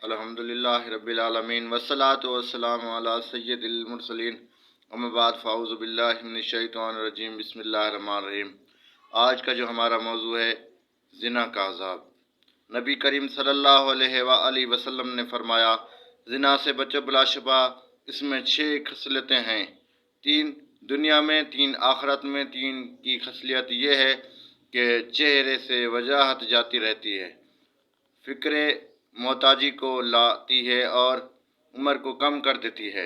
الحمدللہ رب العالمین والصلاة والسلام علی سید المرسلین اما بعد فاعوذ باللہ من الشیطان الرجیم بسم اللہ الرحمن الرحیم۔ آج کا جو ہمارا موضوع ہے زنا کا عذاب۔ نبی کریم صلی اللہ علیہ وآلہ وسلم نے فرمایا، زنا سے بچو بلا شبہ، اس میں 6 خصلتیں ہیں، 3 دنیا میں 3 آخرت میں۔ 3 کی خصلت یہ ہے کہ چہرے سے وجاہت جاتی رہتی ہے، فکر محتاجی کو لاتی ہے اور عمر کو کم کر دیتی ہے،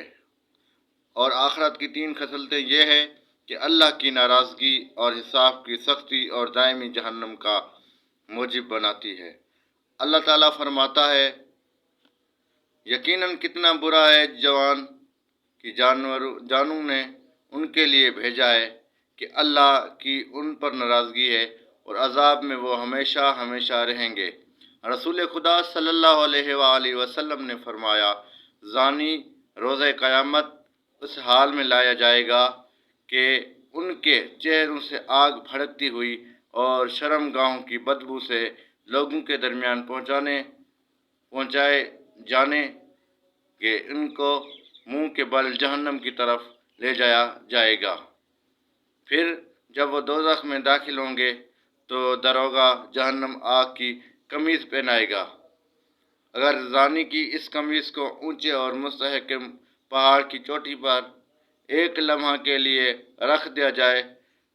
اور آخرت کی 3 خصلتیں یہ ہے کہ اللہ کی ناراضگی اور حساب کی سختی اور دائمی جہنم کا موجب بناتی ہے۔ اللہ تعالیٰ فرماتا ہے، یقیناً کتنا برا ہے جوان کی جانوں نے ان کے لیے بھیجا ہے کہ اللہ کی ان پر ناراضگی ہے اور عذاب میں وہ ہمیشہ ہمیشہ رہیں گے۔ رسول خدا صلی اللہ علیہ وآلہ وسلم نے فرمایا، زانی روز قیامت اس حال میں لایا جائے گا کہ ان کے چہروں سے آگ بھڑکتی ہوئی اور شرم گاہوں کی بدبو سے لوگوں کے درمیان پہنچائے جانے کہ ان کو منہ کے بل جہنم کی طرف لے جایا جائے گا۔ پھر جب وہ دوزخ میں داخل ہوں گے تو داروغہ جہنم آگ کی قمیض پہنائے گا۔ اگر زانی کی اس قمیض کو اونچے اور مستحکم پہاڑ کی چوٹی پر ایک لمحہ کے لیے رکھ دیا جائے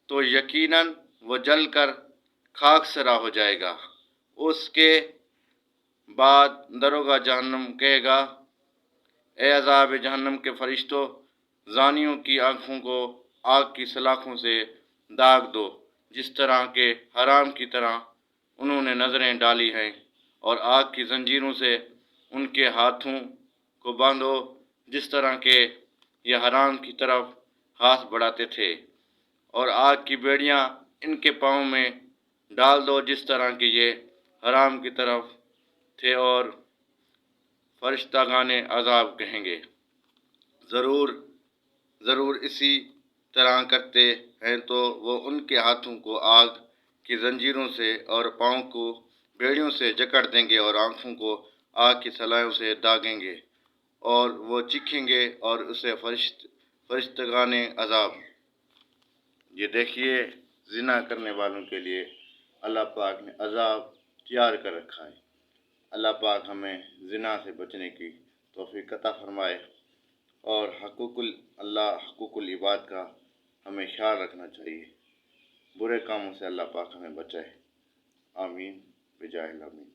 تو یقیناً وہ جل کر خاک سرا ہو جائے گا۔ اس کے بعد داروغہ جہنم کہے گا، اے عذاب جہنم کے فرشتوں، زانیوں کی آنکھوں کو آگ کی سلاخوں سے داغ دو، جس طرح کہ حرام کی طرح انہوں نے نظریں ڈالی ہیں، اور آگ کی زنجیروں سے ان کے ہاتھوں کو باندھو، جس طرح کہ یہ حرام کی طرف ہاتھ بڑھاتے تھے، اور آگ کی بیڑیاں ان کے پاؤں میں ڈال دو، جس طرح کہ یہ حرام کی طرف تھے، اور فرشتگان عذاب کہیں گے، ضرور اسی طرح کرتے ہیں تو وہ ان کے ہاتھوں کو آگ کی زنجیروں سے اور پاؤں کو بیڑیوں سے جکڑ دیں گے اور آنکھوں کو آگ کی سلائیوں سے داغیں گے، اور وہ چکھیں گے اور اسے فرشتگان عذاب۔ یہ دیکھیے، زنا کرنے والوں کے لیے اللہ پاک نے عذاب تیار کر رکھا ہے۔ اللہ پاک ہمیں زنا سے بچنے کی توفیق عطا فرمائے، اور حقوق العباد کا ہمیں خیال رکھنا چاہیے۔ برے کاموں سے اللہ پاک ہمیں بچائے، آمین بجاہ الامین۔